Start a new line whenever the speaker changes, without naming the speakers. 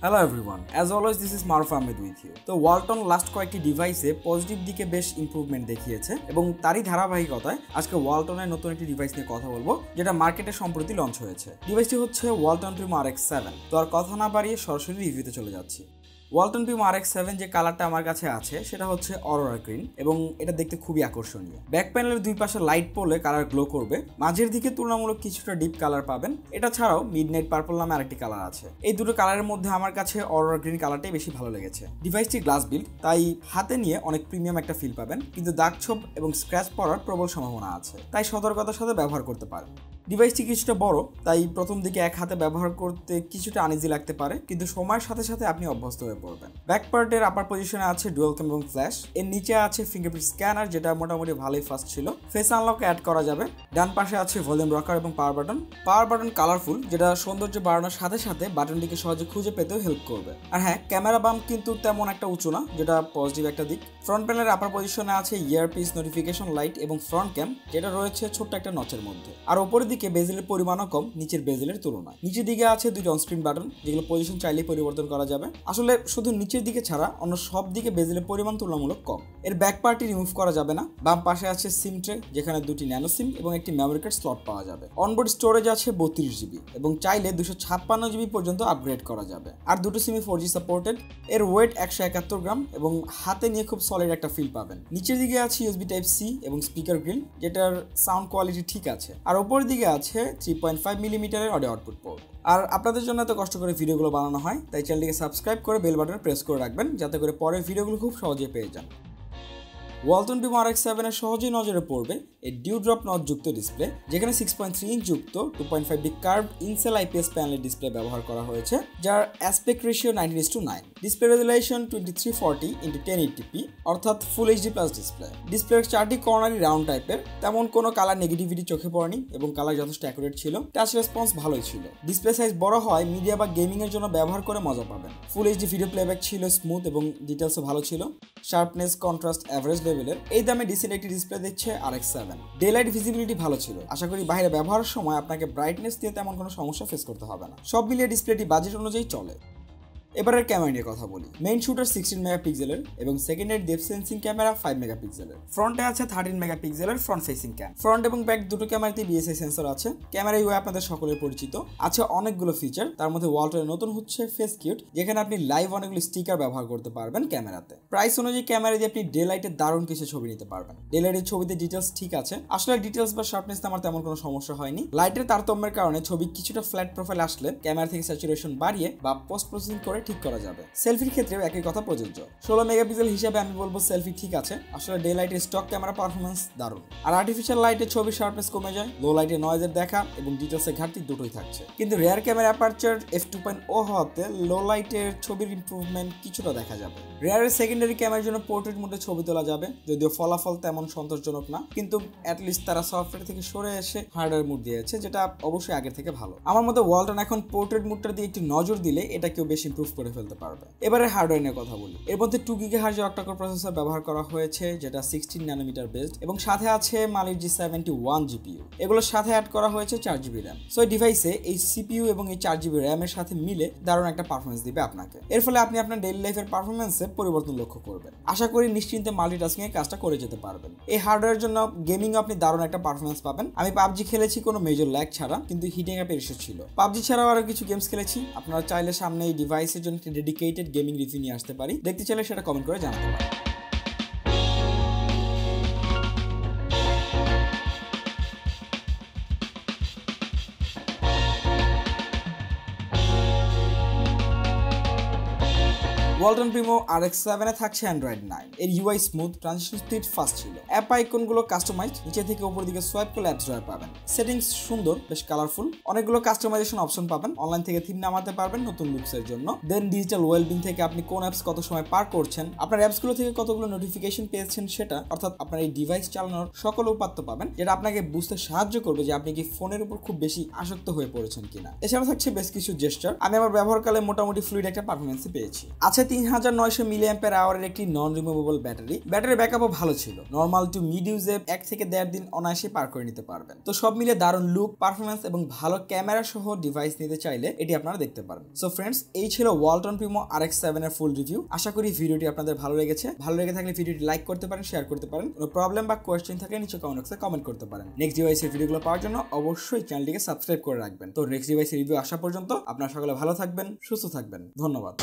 Hello everyone, as always this is Maruf Ahmed with you. তো Walton last কয়েকটি ডিভাইসে positive দিকে বেশ ইমপ্রুভমেন্ট দেখিয়েছে এবং তারই ধারাবাহিকতায় আজকে ওয়ালটনের নতুন একটি ডিভাইস নিয়ে কথা বলবো যেটা মার্কেটে সম্প্রতি লঞ্চ হয়েছে। ডিভাইসটি হচ্ছে ওয়ালটন প্রিমো RX7। তো আর কথা না বাড়িয়ে সরাসরি রিভিউতে চলে যাচ্ছি। ওয়ালটন প্রিমো RX7 যে কালারটা আমার কাছে আছে সেটা হচ্ছে অরোরা গ্রিন এবং এটা দেখতে খুবই আকর্ষণীয়। ব্যাক প্যানেলের দুই পাশে লাইট পড়লে কালার গ্লো করবে, মাঝের দিকে তুলনামূলক কিছুটা ডিপ কালার পাবেন। এটা ছাড়াও মিডনাইট পার্পল নামে আরেকটি কালার আছে। এই দুটো কালারের মধ্যে আমার কাছে অরোরা গ্রিন কালারটাই বেশি ভালো লেগেছে। ডিভাইসটি গ্লাস বিল্ড, তাই হাতে নিয়ে অনেক প্রিমিয়াম একটা ফিল পাবেন, কিন্তু দাগ ছোপ এবং স্ক্র্যাচ পড়ার প্রবল সম্ভাবনা আছে, তাই সতর্কতার সাথে ব্যবহার করতে পারেন। ডিভাইসটি কিছুটা বড়, তাই প্রথম দিকে এক হাতে ব্যবহার করতে কিছুটা আনইজি লাগতে পারে, কিন্তু সময়ের সাথে সাথে আপনি অভ্যস্ত হয়ে পড়বেন। ব্যাক পার্টের আপার পজিশনে আছে ডুয়াল ক্যাম এবং ফ্ল্যাশ, এর নিচে আছে ফিঙ্গারপ্রিন্ট স্ক্যানার যেটা মোটামুটি ভালোই ফাস্ট ছিল। ফেস আনলক অ্যাড করা যাবে। ডান পাশে আছে ভলিউম রকার এবং পাওয়ার বাটন কালারফুল, যেটা সৌন্দর্য বাড়ানোর সাথে সাথে বাটনটিকে সহজে খুঁজে পেতেও হেল্প করবে। আর হ্যাঁ, ক্যামেরা বাম্প কিন্তু তেমন একটা উঁচু না, যেটা পজিটিভ একটা দিক। ফ্রন্ট প্যানেলের আপার পজিশনে আছে ইয়ারপিস নোটিফিকেশন লাইট এবং ফ্রন্ট ক্যাম, যেটা রয়েছে ছোট্ট একটা নচের মধ্যে। আর উপরের দিকে বেজেলের পরিমাণও কম নিচের বেজেলের তুলনায়। নিচের দিকে আছে দুইটা অনস্ক্রিন বাটন, যেগুলো পজিশন চাইলেই পরিবর্তন করা যাবে। আসলে শুধু নিচের দিকে ছাড়া অন্য সব দিকে বেজেলের পরিমাণ তুলনামূলক কম। এর ব্যাক পার্টটি রিমুভ করা যাবে না। বাম পাশে আছে সিম ট্রে, যেখানে দুটি ন্যানো সিম এবং একটি মেমোরি কার্ড স্লট পাওয়া যাবে। অনবোর্ড স্টোরেজ আছে 32 GB এবং চাইলে 256 GB পর্যন্ত আপগ্রেড করা যাবে। আর দুটো সিমই 4G সাপোর্টেড। এর ওয়েট 171 গ্রাম এবং হাতে নিয়ে খুব সলিড একটা ফিল পাবেন। নিচের দিকে আছে USB Type-C এবং স্পিকার গ্রিল, যেটার সাউন্ড কোয়ালিটি ঠিক আছে। আর উপরের দিকে আছে 3.5 মিলিমিটারের অডিও আউটপুট পোর্ট। আর আপনাদের জন্য এত কষ্ট করে ভিডিওগুলো বানানো হয়, তাই চ্যানেলটিকে সাবস্ক্রাইব করে বেল বাটন প্রেস করে রাখবেন, যাতে করে পরের ভিডিওগুলো খুব সহজে পেয়ে যান। ওয়ালটন প্রিমো RX7 এর সহজেই নজরে পড়বে এই ডিউ ড্রপ নচযুক্ত ডিসপ্লে, যেখানে 6.3 ইঞ্চ যুক্ত 2.5D কার্ভড ইনসেল IPS প্যানেলের ডিসপ্লে ব্যবহার করা হয়েছে, যার aspect ratio 19:9। Display resolution 2340x1080p, অর্থাৎ ফুল HD প্লাস ডিসপ্লে। ডিসপ্লের চারটি কর্নারই রাউন্ড টাইপের, তেমন কোনো কালার নেগেটিভিটি চোখে পড়েনি এবং কালার যথেষ্ট অ্যাকুরেট ছিল। টাচ রেসপন্স ভালোই ছিল। ডিসপ্লে সাইজ বড় হয় মিডিয়া বা গেমিং এর জন্য ব্যবহার করে মজা পাবেন। ফুল HD ভিডিও প্লেব্যাক ছিল স্মুথ এবং ডিটেলসও ভালো ছিল। শার্পনেস, কন্ট্রাস্ট এভারেজ লেভেলের। এই দামে ডিসেন্ট একটি ডিসপ্লে দিচ্ছে RX7। ডে লাইট ভিজিবিলিটি ভালো ছিল। আশা করি বাইরে ব্যবহারের সময় আপনাকে ব্রাইটনেস দিয়ে তেমন কোনো সমস্যা ফেস করতে হবে না। সব মিলিয়ে ডিসপ্লেটি বাজেট অনুযায়ী চলে। এবারের ক্যামেরা নিয়ে কথা বলি। মেইন শুটার 16 মেগাপিক্সেলের এবং সেকেন্ডারি ডেপথ সেন্সিং ক্যামেরা 5 মেগাপিক্সেলের। ফ্রন্টে আছে 13 মেগাপিক্সেলের ফ্রন্ট ফেসিং ক্যাম। ফ্রন্ট এবং ব্যাক দুটো ক্যামেরাতেই BSI সেন্সর আছে। ক্যামেরা ইউআই আপনাদের সকলের পরিচিত। আছে অনেকগুলো ফিচার, তার মধ্যে ওয়ালটনের নতুন হচ্ছে ফেস কিউট, যেখানে আপনি লাইভ অনেকগুলো স্টিকার ব্যবহার করতে পারবেন ক্যামেরাতে। প্রাইস অনুযায়ী ক্যামেরা দিয়ে আপনি ডে লাইটে দারুণ কিছু ছবি নিতে পারবেন। ডে লাইটের ছবিতে ডিটেলস ঠিক আছে। আসলে ডিটেলস বা শার্পনেস আমার তেমন কোনো সমস্যা হয়নি। লাইটের তারতম্যের কারণে ছবি কিছুটা ফ্ল্যাট প্রোফাইল আসলে ক্যামেরা থেকে স্যাচুরেশন বাড়িয়ে বা পোস্ট প্রসেসিং করে ঠিক করা যাবে। সেলফির ক্ষেত্রেও একই কথা প্রযোজ্য। 16 মেগাপিক্সেল হিসাবে আমি বলবো সেলফি ঠিক আছে। আসলে ডে লাইটের স্টক ক্যামেরা পারফরমেন্স দারুণ। আর আর্টিফিশিয়াল লাইটে ছবির শার্পনেস কমে যায়, লো লাইটে নয়েজের দেখা এবং ডিটেলসের ঘাটতি দুটোই থাকছে। কিন্তু রেয়ার ক্যামেরা অ্যাপারচার f2.0 হওয়াতে লো লাইটের ছবির ইমপ্রুভমেন্ট কিছুটা দেখা যাবে। রেয়ারের সেকেন্ডারি ক্যামেরার জন্য পোর্ট্রেট মোডে ছবি তোলা যাবে, যদিও ফলাফল তেমন সন্তোষজনক না, কিন্তু অ্যাটলিস্ট তারা সফটওয়্যার থেকে সরে এসে হার্ডওয়্যার মোড দিয়েছে, যেটা অবশ্যই আগের থেকে ভালো। আমার মতে ওয়ালটন এখন পোর্ট্রেট মোডটা দিয়ে একটু নজর দিলে এটা কেউ বেশি ইমপ্রুভ করে ফেলতে পারবে। এবারে হার্ডওয়্যার নিয়ে কথা বলি। এর মধ্যে 2 GHz অক্টা-কোর প্রসেসর ব্যবহার করা হয়েছে, যেটা 16 ন্যানোমিটার বেসড এবং সাথে আছে Mali G71 GPU। এগুলোর সাথে অ্যাড করা হয়েছে 4GB RAM। সো এই ডিভাইসে এই CPU এবং এই 4GB RAM এর সাথে মিলে দারুণ একটা পারফরমেন্স দিবে আপনাকে। এর ফলে আপনি আপনার ডেইলি লাইফের পারফরমেন্সে পরিবর্তন লক্ষ্য করবেন। আশা করি নিশ্চিন্তে মাল্টিটাস্কিং এর কাজটা করে যেতে পারবেন। এই হার্ডওয়্যারের জন্য গেমিং আপনি দারুণ একটা পারফরমেন্স পাবেন। আমি PUBG খেলেছি কোনো মেজর ল্যাগ ছাড়া, কিন্তু হিটিং আপের ইস্যু ছিল। PUBG ছাড়াও আরো কিছু গেমস খেলেছি। আপনারা চাইলে সামনে এই ডিভাইসের জন্য একটি ডেডিকেটেড গেমিং রিভিউ নিয়ে আসতে পারি। দেখতে চাইলে সেটা কমেন্ট করে জানাতে পারেন। ওয়ালটন প্রিমো RX7 এ থাকছে অ্যান্ড্রয়েড 9। এর UI smooth, transition speed fast ছিল। অ্যাপ আইকনগুলো কাস্টমাইজড, নিচে থেকে উপর দিকে সোয়াইপ করলে অ্যাপস ড্রয়ার পাবেন। সেটিংস সুন্দর, বেশ কালারফুল। অনেকগুলো কাস্টমাইজেশন অপশন পাবেন। অনলাইন থেকে থিম নামাতে পারবেন নতুন লুকসের জন্য। দেন ডিজিটাল ওয়েলবিং থেকে আপনি কোন অ্যাপস কত সময় পার করছেন, আপনার অ্যাপসগুলো থেকে কতগুলো নোটিফিকেশন পেয়েছেন সেটা, অর্থাৎ আপনার এই ডিভাইস চালানোর সকল উপাত্ত পাবেন, যেটা আপনাকে বুঝতে সাহায্য করবে যে আপনি কি ফোনের উপর খুব বেশি আসক্ত হয়ে পড়েছেন কিনা। এছাড়া থাকছে বেশ কিছু জেস্টার। আমি আমার ব্যবহারকালে মোটামুটি ফ্লুইড একটা পারফরমেন্স পেয়েছি। আছে 3900 mAh একটি নন রিমুভেবল ব্যাটারি ব্যাকআপও ভালো ছিল। নর্মাল টু মিড ইউজে 1 থেকে 1.5 দিন অনায়াসে পার করে নিতে পারবেন। তো সব মিলে দারুণ লুক, পারফরম্যান্স এবং ভালো ক্যামেরা সহ ডিভাইস নিতে চাইলে এটি আপনারা দেখতে পারেন। সো ফ্রেন্ডস, এই ছিল ওয়ালটন প্রিমো RX7 এর ফুল রিভিউ। আশা করি ভিডিওটি আপনাদের ভালো লেগেছে। ভালো লেগে থাকলে ভিডিওটি লাইক করতে পারেন, শেয়ার করতে পারেন। কোনো প্রবলেম বা কোয়েশ্চেন থাকলে নিচে কমেন্ট বক্সে কমেন্ট করতে পারেন। নেক্সট ডিভাইসের ভিডিওগুলো পাওয়ার জন্য অবশ্যই চ্যানেলটিকে সাবস্ক্রাইব করে রাখবেন। তো নেক্সট ডিভাইসের রিভিউ আসা পর্যন্ত আপনারা সকলে ভালো থাকবেন, সুস্থ থাকবেন। ধন্যবাদ।